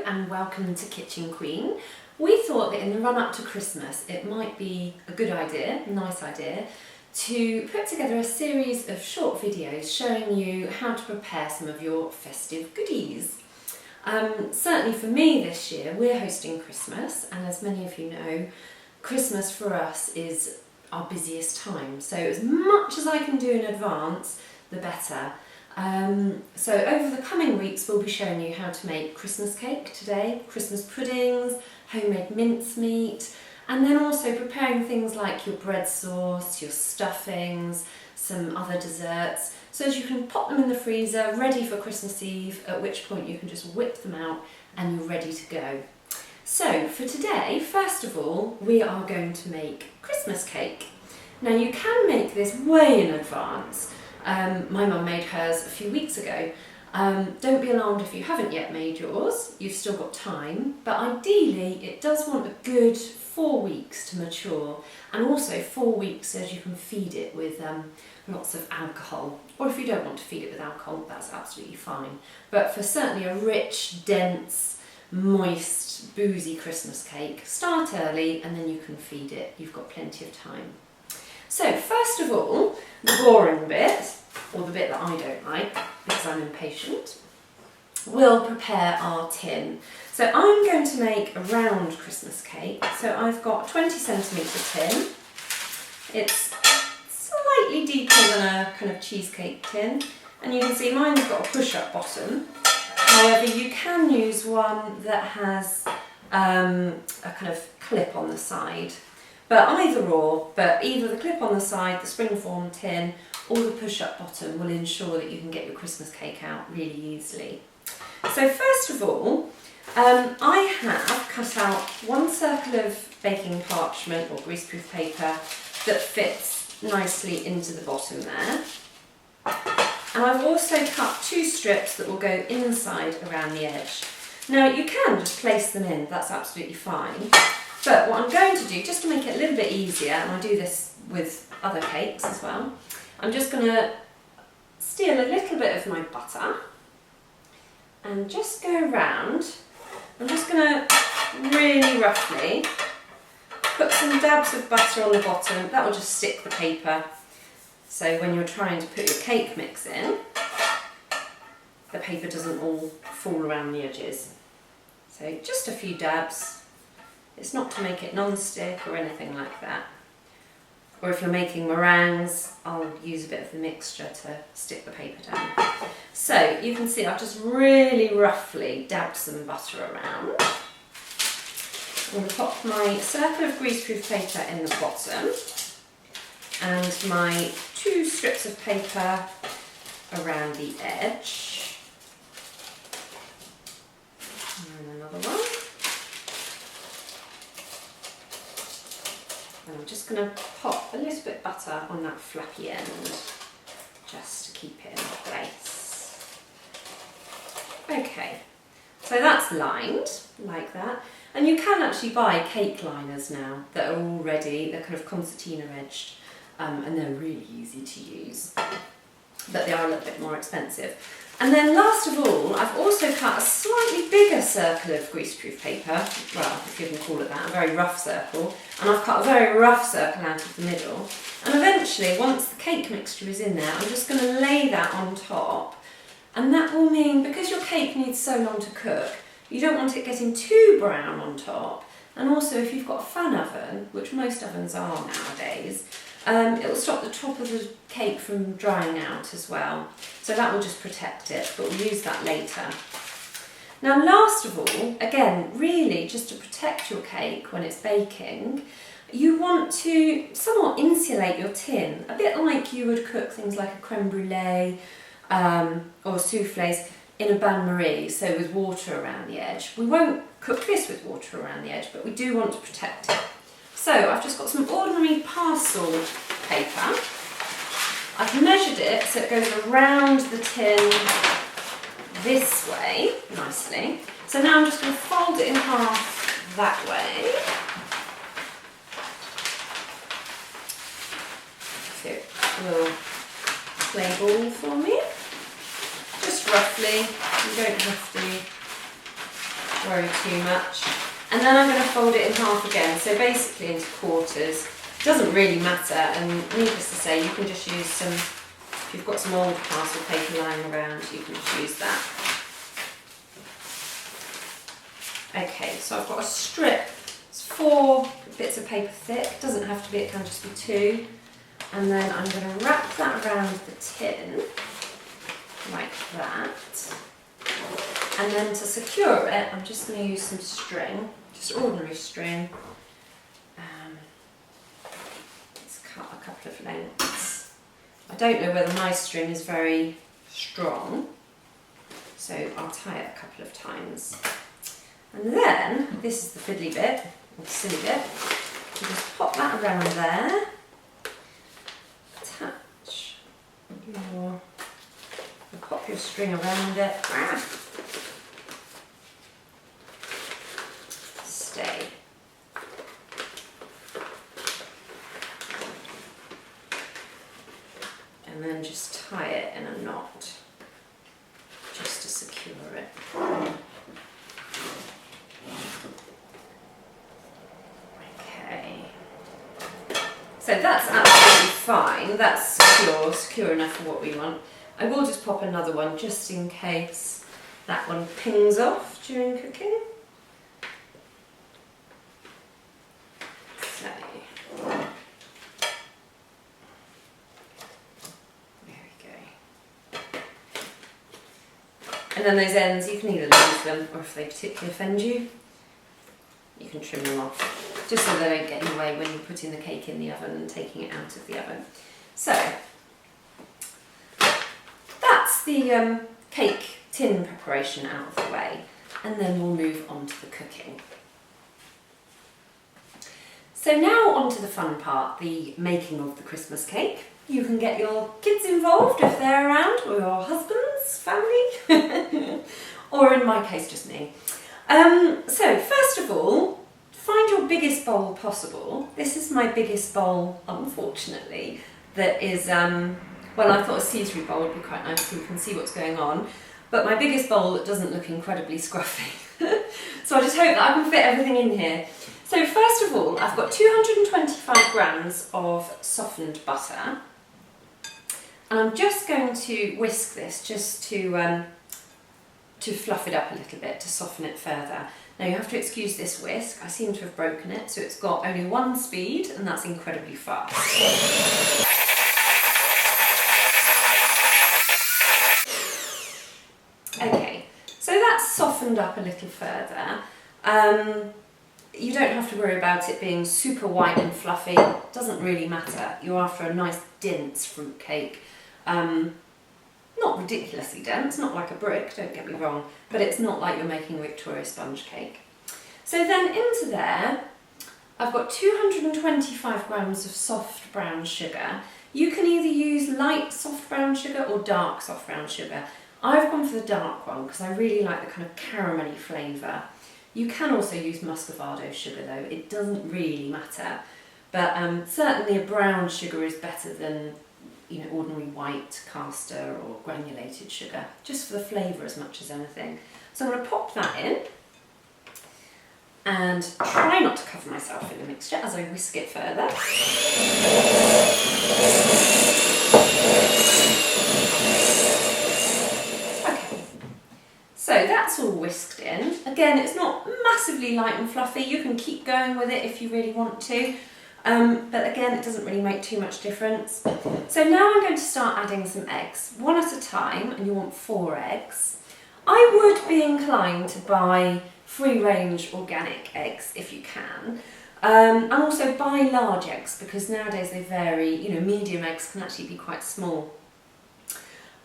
and welcome to Kitchen Queen. We thought that in the run up to Christmas it might be a good idea, nice idea, to put together a series of short videos showing you how to prepare some of your festive goodies. Certainly for me this year we're hosting Christmas, and as many of you know, Christmas for us is our busiest time, so as much as I can do in advance the better. So over the coming weeks we'll be showing you how to make Christmas cake today, Christmas puddings, homemade mincemeat, and then also preparing things like your bread sauce, your stuffings, some other desserts, so as you can pop them in the freezer ready for Christmas Eve, at which point you can just whip them out and you're ready to go. So for today, first of all, we are going to make Christmas cake. Now you can make this way in advance. My mum made hers a few weeks ago. Don't be alarmed if you haven't yet made yours, you've still got time, but ideally it does want a good 4 weeks to mature, and also 4 weeks so as you can feed it with lots of alcohol, or if you don't want to feed it with alcohol, that's absolutely fine. But for certainly a rich, dense, moist, boozy Christmas cake, start early and then you can feed it, you've got plenty of time. So first of all, the boring bit, or the bit that I don't like because I'm impatient, we'll prepare our tin. So I'm going to make a round Christmas cake. So I've got a 20cm tin. It's slightly deeper than a kind of cheesecake tin, and you can see mine's got a push-up bottom. However, you can use one that has a kind of clip on the side. But either the clip on the side, the springform tin, or the push-up bottom will ensure that you can get your Christmas cake out really easily. So first of all, I have cut out one circle of baking parchment or greaseproof paper that fits nicely into the bottom there. And I've also cut 2 strips that will go inside around the edge. Now you can just place them in, that's absolutely fine. But what I'm going to do, just to make it a little bit easier, and I do this with other cakes as well, I'm just going to steal a little bit of my butter and just go around. I'm just going to really roughly put some dabs of butter on the bottom. That will just stick the paper, so when you're trying to put your cake mix in, the paper doesn't all fall around the edges. So just a few dabs. It's not to make it non-stick or anything like that. Or if you're making meringues, I'll use a bit of the mixture to stick the paper down. So you can see I've just really roughly dabbed some butter around. I'm going to pop my circle of greaseproof paper in the bottom and my 2 strips of paper around the edge. And another one. And I'm just going to pop a little bit of butter on that flappy end, just to keep it in place. Okay, so that's lined like that. And you can actually buy cake liners now that are all ready, they're kind of concertina edged, and they're really easy to use, but they are a little bit more expensive. And then last of all, I've also cut a slightly bigger circle of greaseproof paper, well, if you can call it that, a very rough circle, and I've cut a very rough circle out of the middle. And eventually, once the cake mixture is in there, I'm just going to lay that on top, and that will mean, because your cake needs so long to cook, you don't want it getting too brown on top, and also if you've got a fan oven, which most ovens are nowadays, it will stop the top of the cake from drying out as well. So that will just protect it, but we'll use that later. Now last of all, again, really just to protect your cake when it's baking, you want to somewhat insulate your tin, a bit like you would cook things like a creme brulee or soufflés in a bain-marie, so with water around the edge. We won't cook this with water around the edge, but we do want to protect it. So I've just got some ordinary parcel paper. I've measured it so it goes around the tin this way, nicely. So now I'm just going to fold it in half that way. So it will play ball for me. Just roughly, you don't have to worry too much. And then I'm going to fold it in half again, so basically into quarters. Doesn't really matter, and needless to say, you can just use some, if you've got some old parcel paper lying around, you can just use that. Okay, so I've got a strip, it's 4 bits of paper thick, doesn't have to be, it can just be 2. And then I'm going to wrap that around the tin, like that. And then to secure it, I'm just going to use some string, just ordinary string. Let's cut a couple of lengths. I don't know whether my string is very strong, so I'll tie it a couple of times. And then, this is the fiddly bit, or the silly bit, you just pop that around there, attach your, pop your string around it, stay. And then just tie it in a knot, just to secure it. Okay, so that's absolutely fine, that's secure enough for what we want. I will just pop another one just in case that one pings off during cooking. So, there we go. And then those ends, you can either leave them, or if they particularly offend you, you can trim them off, just so they don't get in the way when you're putting the cake in the oven and taking it out of the oven. So, that's the cake tin preparation out of the way, and then we'll move on to the cooking. So now on to the fun part, the making of the Christmas cake. You can get your kids involved if they're around, or your husband's family, or in my case just me. So first of all, find your biggest bowl possible. This is my biggest bowl, unfortunately, that is, well, I thought a see-through bowl would be quite nice so you can see what's going on, but my biggest bowl that doesn't look incredibly scruffy. So I just hope that I can fit everything in here. So first of all, I've got 225 grams of softened butter, and I'm just going to whisk this just to fluff it up a little bit, to soften it further. Now you have to excuse this whisk, I seem to have broken it, so it's got only one speed, and that's incredibly fast. Okay, so that's softened up a little further. You don't have to worry about it being super white and fluffy, it doesn't really matter. You're after a nice dense fruit cake. Not ridiculously dense, not like a brick, don't get me wrong, but it's not like you're making a Victoria sponge cake. So then into there, I've got 225 grams of soft brown sugar. You can either use light soft brown sugar or dark soft brown sugar. I've gone for the dark one because I really like the kind of caramelly flavour. You can also use muscovado sugar though, it doesn't really matter. But certainly a brown sugar is better than, you know, ordinary white caster or granulated sugar, just for the flavour as much as anything. So I'm going to pop that in and try not to cover myself in the mixture as I whisk it further. Okay, so that's all whisked in. Again, it's not massively light and fluffy, you can keep going with it if you really want to. But again, it doesn't really make too much difference. So now I'm going to start adding some eggs, one at a time, and you want 4 eggs. I would be inclined to buy free-range organic eggs if you can, and also buy large eggs because nowadays they vary. You know, medium eggs can actually be quite small.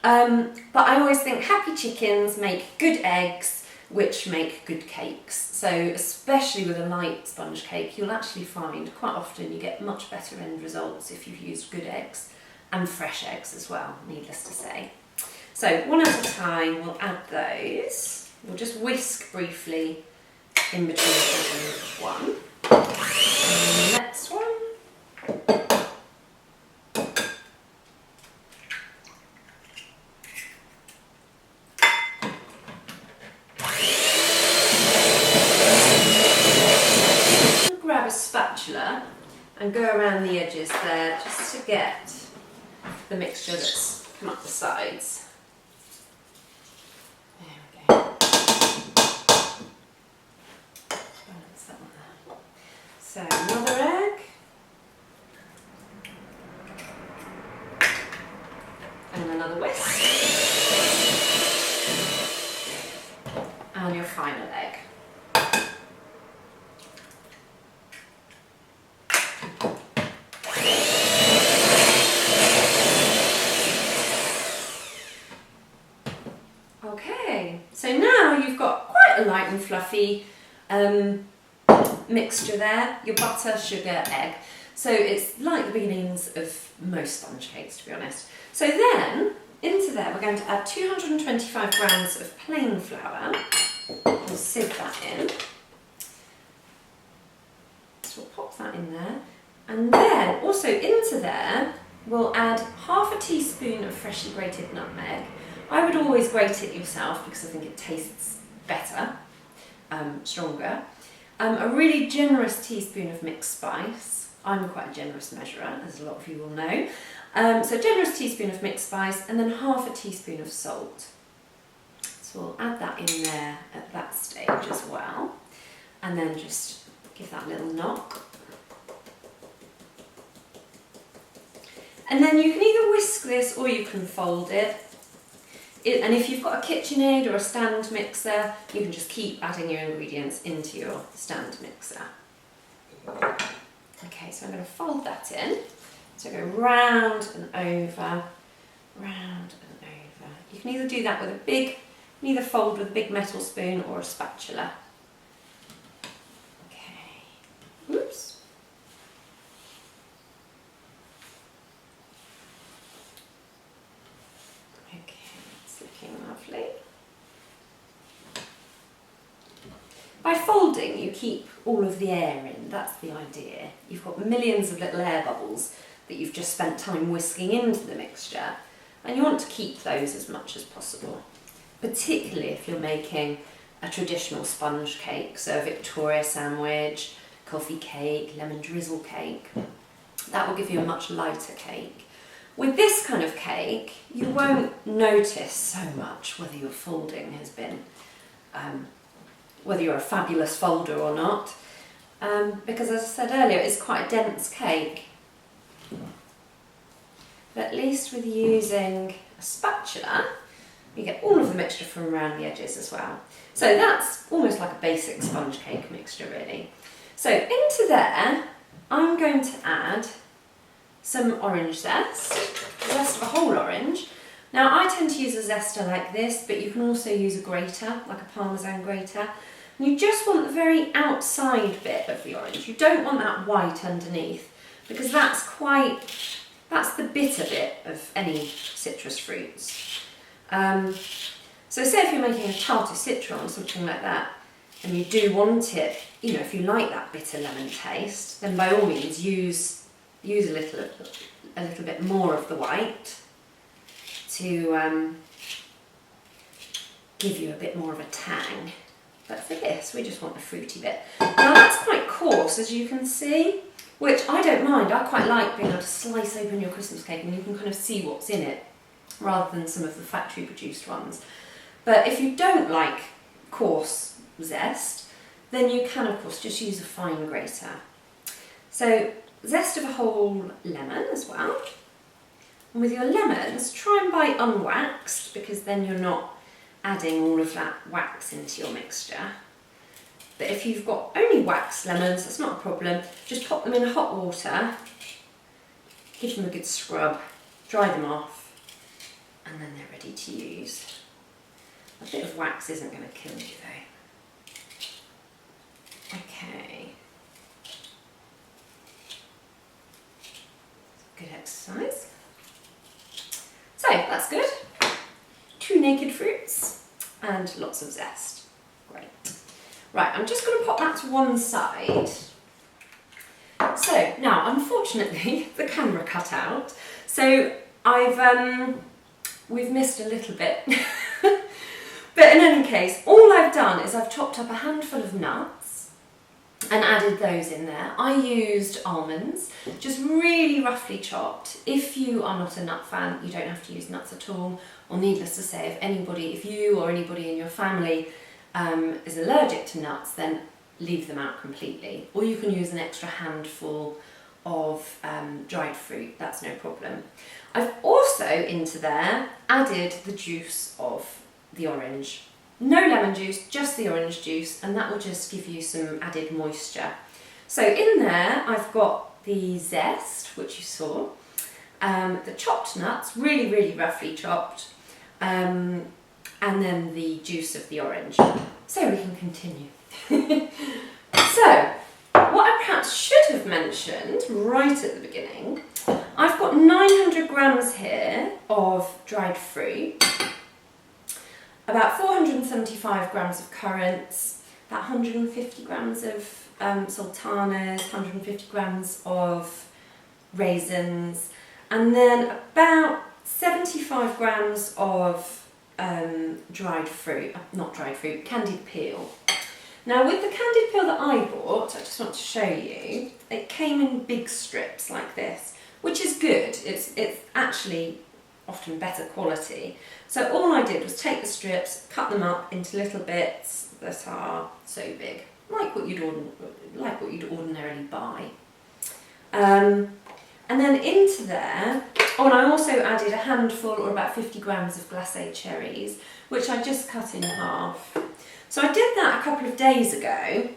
But I always think happy chickens make good eggs, which make good cakes. So especially with a light sponge cake, you'll actually find quite often you get much better end results if you've used good eggs, and fresh eggs as well, needless to say. So one at a time, we'll add those. We'll just whisk briefly in between each one. And the next one. a spatula and go around the edges there just to get the mixture that's come up the sides. There we go. Balance that one there. So another egg. And another whisk. And your final egg. Okay, so now you've got quite a light and fluffy mixture there. Your butter, sugar, egg. So it's like the beginnings of most sponge cakes, to be honest. So then, into there we're going to add 225 grams of plain flour. We'll sieve that in. So we'll pop that in there. And then, also into there, we'll add half a teaspoon of freshly grated nutmeg. I would always grate it yourself because I think it tastes better, stronger. A really generous teaspoon of mixed spice. I'm quite a generous measurer, as a lot of you will know. So generous teaspoon of mixed spice and then half a teaspoon of salt. So we'll add that in there at that stage as well. And then just give that a little knock. And then you can either whisk this or you can fold it. And if you've got a KitchenAid or a stand mixer, you can just keep adding your ingredients into your stand mixer. Okay, so I'm going to fold that in. So go round and over, round and over. You can either do that with you can either fold with a big metal spoon or a spatula. Okay, oops. Okay, it's looking lovely. By folding, you keep all of the air in, that's the idea. You've got millions of little air bubbles that you've just spent time whisking into the mixture, and you want to keep those as much as possible, particularly if you're making a traditional sponge cake, so a Victoria sandwich, coffee cake, lemon drizzle cake. That will give you a much lighter cake. With this kind of cake, you won't notice so much whether your folding has been whether you're a fabulous folder or not, because as I said earlier, it's quite a dense cake. But at least with using a spatula, you get all of the mixture from around the edges as well. So that's almost like a basic sponge cake mixture, really. So into there, I'm going to add some orange zest of a whole orange. Now I tend to use a zester like this, but you can also use a grater, like a Parmesan grater. And you just want the very outside bit of the orange. You don't want that white underneath, because that's the bitter bit of any citrus fruits. So say if you're making a tarte au citron or something like that, and you do want it, you know, if you like that bitter lemon taste, then by all means use a little bit more of the white to give you a bit more of a tang. But for this, we just want the fruity bit. Now that's quite coarse, as you can see, which I don't mind. I quite like being able to slice open your Christmas cake and you can kind of see what's in it, rather than some of the factory produced ones. But if you don't like coarse zest, then you can of course just use a fine grater. So zest of a whole lemon as well. And with your lemons, try and buy unwaxed, because then you're not adding all of that wax into your mixture. But if you've got only waxed lemons, that's not a problem. Just pop them in hot water, give them a good scrub, dry them off, and then they're ready to use. A bit of wax isn't going to kill you though. Okay. Good exercise. So that's good. 2 naked fruits and lots of zest. Great. Right, I'm just going to pop that to one side. So now, unfortunately, the camera cut out, so we've missed a little bit. But in any case, all I've done is I've chopped up a handful of nuts, and added those in there. I used almonds, just really roughly chopped. If you are not a nut fan, you don't have to use nuts at all, or needless to say, if you or anybody in your family is allergic to nuts, then leave them out completely. Or you can use an extra handful of dried fruit, that's no problem. I've also into there added the juice of the orange. No lemon juice, just the orange juice, and that will just give you some added moisture. So in there I've got the zest, which you saw, the chopped nuts, really, really roughly chopped, and then the juice of the orange. So we can continue. So, what I perhaps should have mentioned right at the beginning, I've got 900 grams here of dried fruit, about 475 grams of currants, about 150 grams of sultanas, 150 grams of raisins, and then about 75 grams of candied peel. Now with the candied peel that I bought, I just want to show you, it came in big strips like this, which is good. It's actually often better quality. So all I did was take the strips, cut them up into little bits that are so big, like what you'd ordinarily buy. And then into there, and I also added a handful, or about 50 grams of glacé cherries, which I just cut in half. So I did that a couple of days ago,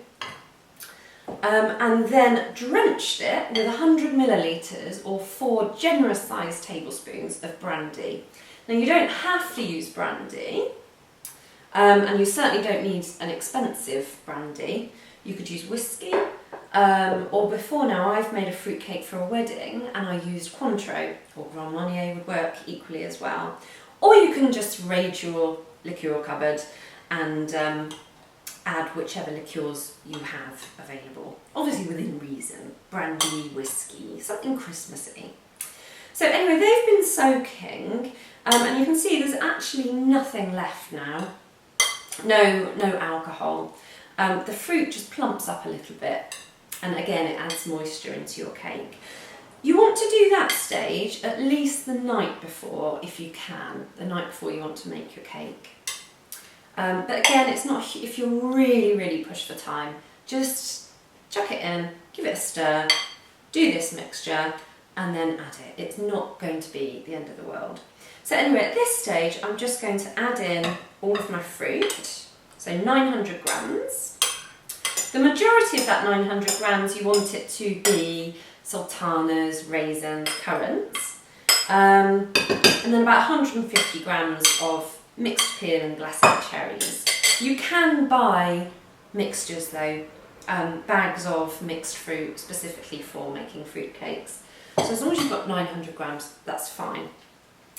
and then drenched it with 100 millilitres or 4 generous sized tablespoons of brandy. Now you don't have to use brandy, and you certainly don't need an expensive brandy. You could use whiskey, or before now I've made a fruitcake for a wedding and I used Cointreau, or Grand Marnier would work equally as well. Or you can just raid your liqueur cupboard and add whichever liqueurs you have available. Obviously within reason, brandy, whiskey, something Christmassy. So anyway, they've been soaking, and you can see there's actually nothing left now. No alcohol. The fruit just plumps up a little bit, and again it adds moisture into your cake. You want to do that stage at least the night before, if you can, the night before you want to make your cake. But again, it's not, if you're really pushed for time, just chuck it in, give it a stir, do this mixture, and then add it. It's not going to be the end of the world. So anyway, at this stage, I'm just going to add in all of my fruit, so 900 grams. The majority of that 900 grams, you want it to be sultanas, raisins, currants, and then about 150 grams of mixed peel and glacé cherries. You can buy mixtures though, bags of mixed fruit specifically for making fruit cakes. So as long as you've got 900 grams, that's fine.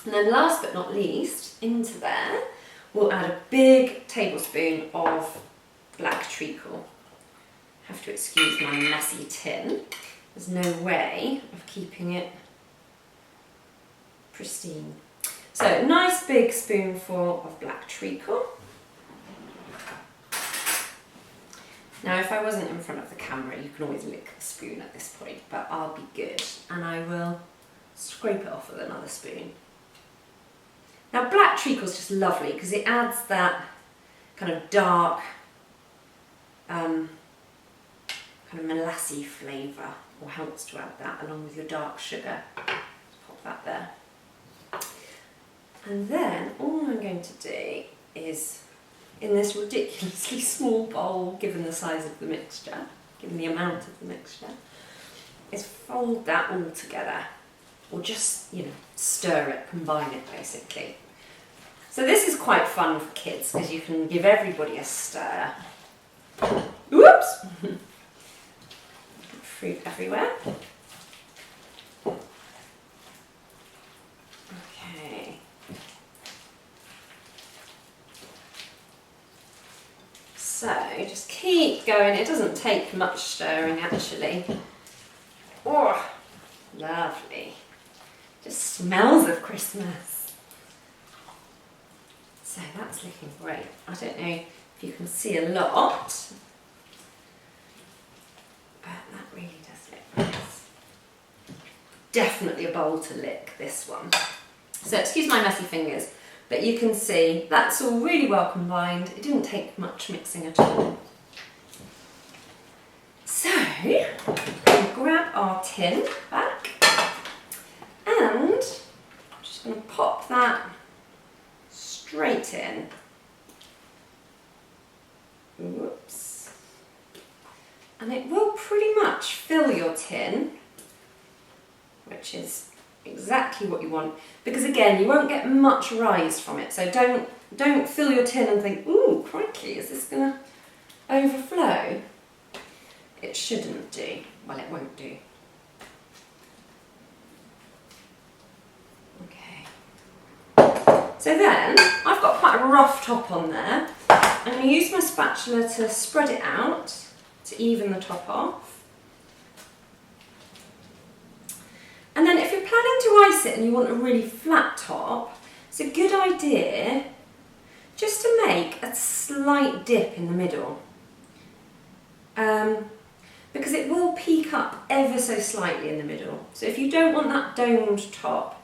And then last but not least, into there, we'll add a big tablespoon of black treacle. Have to excuse my messy tin. There's no way of keeping it pristine. So, nice big spoonful of black treacle. Now, if I wasn't in front of the camera, you can always lick the spoon at this point, but I'll be good and I will scrape it off with another spoon. Now, black treacle is just lovely because it adds that kind of dark, kind of molassy flavour, or helps to add that along with your dark sugar. Just pop that there. And then all I'm going to do is, in this ridiculously small bowl, given the size of the mixture, given the amount of the mixture, is fold that all together, or just, stir it, combine it basically. So this is quite fun for kids because you can give everybody a stir. Oops! Fruit everywhere. Okay. So just keep going. It doesn't take much stirring actually. Oh, lovely. Just smells of Christmas. So that's looking great. I don't know if you can see a lot. definitely a bowl to lick, this one. So excuse my messy fingers, but you can see that's all really well combined. It didn't take much mixing at all. So, we'll grab our tin back and I'm just going to pop that straight in. Whoops. And it will pretty much fill your tin, which is exactly what you want, because again you won't get much rise from it, so don't fill your tin and think, ooh crikey, is this going to overflow? It shouldn't do. Well, it won't do. Okay. So then I've got quite a rough top on there. I'm going to use my spatula to spread it out to even the top off. And then if you're planning to ice it and you want a really flat top, it's a good idea just to make a slight dip in the middle. Because it will peak up ever so slightly in the middle. So if you don't want that domed top,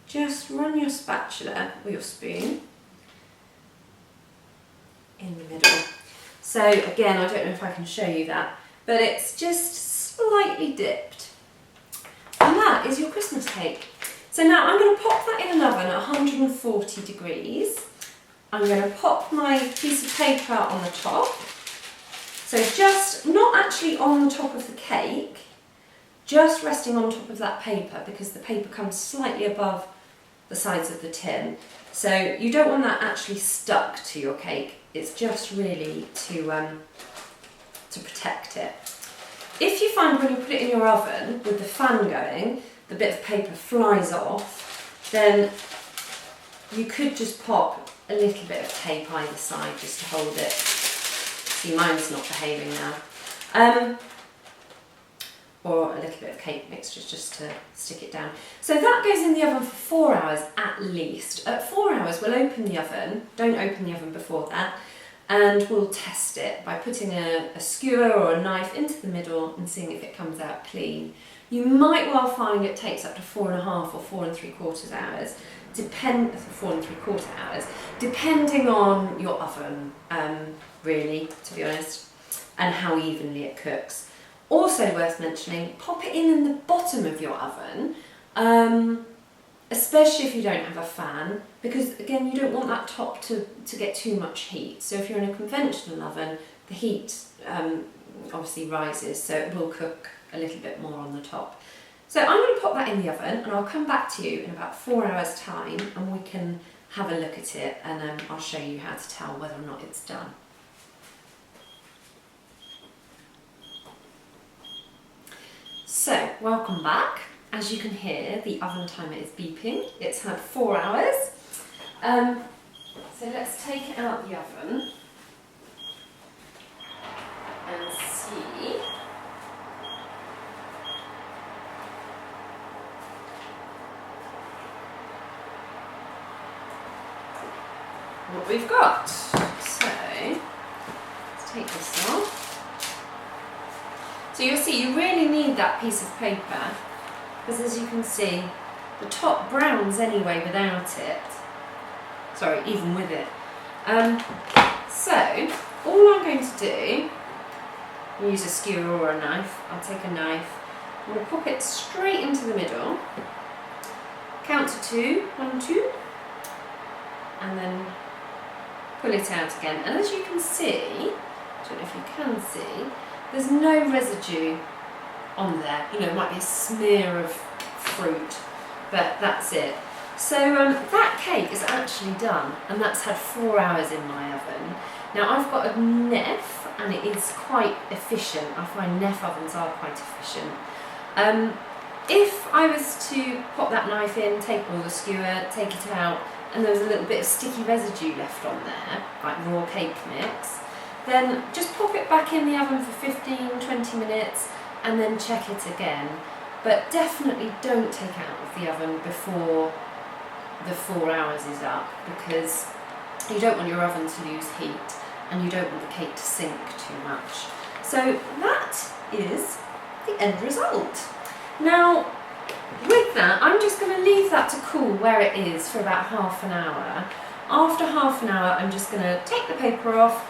just run your spatula or your spoon in the middle. So again, I don't know if I can show you that, but it's just slightly dipped. And that is your Christmas cake. So now I'm going to pop that in an oven at 140 degrees. I'm going to pop my piece of paper on the top. So just not actually on the top of the cake, just resting on top of that paper, because the paper comes slightly above the sides of the tin. So you don't want that actually stuck to your cake. It's just really to protect it. If you find when you put it in your oven with the fan going, the bit of paper flies off, then you could just pop a little bit of tape either side just to hold it. See, mine's not behaving now. Or a little bit of cake mixture just to stick it down. So that goes in the oven for 4 hours at least. At 4 hours we'll open the oven, don't open the oven before that, and we'll test it by putting a skewer or a knife into the middle and seeing if it comes out clean. You might well find it takes up to 4.5 or 4 3/4 hours, 4 3/4 hours, depending on your oven, really, to be honest, and how evenly it cooks. Also worth mentioning, pop it in the bottom of your oven, especially if you don't have a fan, because again you don't want that top to get too much heat. So if you're in a conventional oven, the heat obviously rises, so it will cook a little bit more on the top. So I'm going to pop that in the oven and I'll come back to you in about 4 hours time and we can have a look at it, and I'll show you how to tell whether or not it's done. So, welcome back. As you can hear, the oven timer is beeping. It's had 4 hours. So let's take it out of the oven and see what we've got. So, let's take this off. So you'll see you really need that piece of paper, because as you can see the top browns anyway without it, sorry, even with it. So all I'm going to do, use a skewer or a knife, I'll take a knife, I'm going to pop it straight into the middle, count to 2, 1, 2, and then pull it out again. And as you can see, I don't know if you can see, there's no residue on there. You know, it might be a smear of fruit, but that's it. So that cake is actually done, and that's had 4 hours in my oven. Now I've got a Neff, and it is quite efficient. I find Neff ovens are quite efficient. If I was to pop that knife in, take all the skewer, take it out, and there was a little bit of sticky residue left on there, like raw cake mix, then just pop it back in the oven for 15-20 minutes and then check it again. But definitely don't take it out of the oven before the 4 hours is up, because you don't want your oven to lose heat and you don't want the cake to sink too much. So that is the end result. Now, with that, I'm just going to leave that to cool where it is for about half an hour. After half an hour, I'm just going to take the paper off,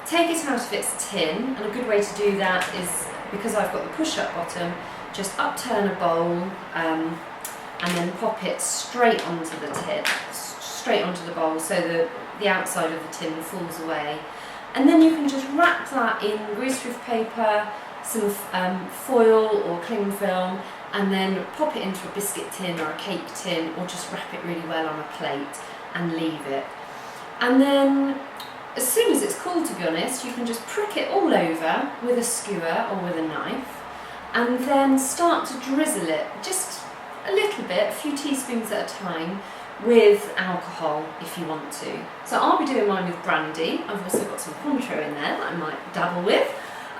take it out of its tin, and a good way to do that is, because I've got the push-up bottom, just upturn a bowl and then pop it straight onto the tin, straight onto the bowl, so the outside of the tin falls away. And then you can just wrap that in greaseproof paper, some foil or cling film, and then pop it into a biscuit tin or a cake tin, or just wrap it really well on a plate and leave it. And then as soon as it's cool, to be honest, you can just prick it all over with a skewer or with a knife, and then start to drizzle it just a little bit, a few teaspoons at a time, with alcohol if you want to. So I'll be doing mine with brandy. I've also got some Cointreau in there that I might dabble with.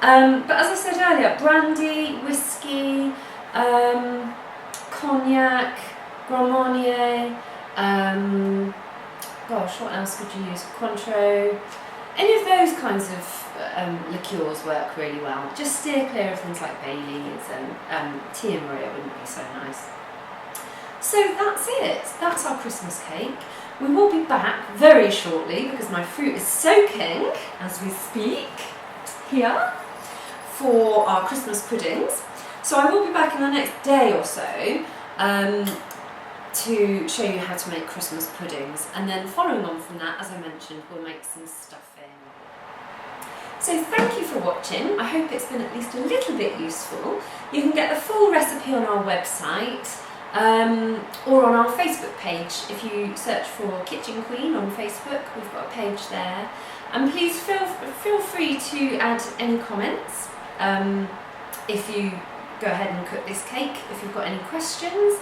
But as I said earlier, brandy, whiskey, cognac, Grand Marnier, gosh, what else could you use? Cointreau. Any of those kinds of liqueurs work really well. Just steer clear of things like Bailey's, and Tia Maria wouldn't be so nice. So that's it. That's our Christmas cake. We will be back very shortly because my fruit is soaking as we speak here for our Christmas puddings. So I will be back in the next day or so to show you how to make Christmas puddings, and then following on from that, as I mentioned, we'll make some stuffing. So thank you for watching. I hope it's been at least a little bit useful. You can get the full recipe on our website or on our Facebook page. If you search for Kitchen Queen on Facebook, we've got a page there. And please feel free to add any comments if you go ahead and cook this cake, if you've got any questions.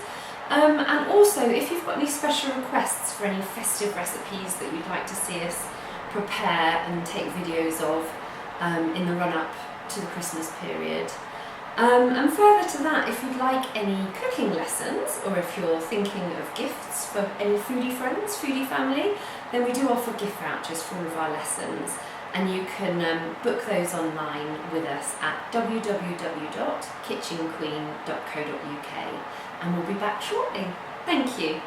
And also, if you've got any special requests for any festive recipes that you'd like to see us prepare and take videos of in the run-up to the Christmas period. And further to that, if you'd like any cooking lessons, or if you're thinking of gifts for any foodie friends, foodie family, then we do offer gift vouchers for all of our lessons. And you can book those online with us at www.kitchenqueen.co.uk, and we'll be back shortly. Thank you.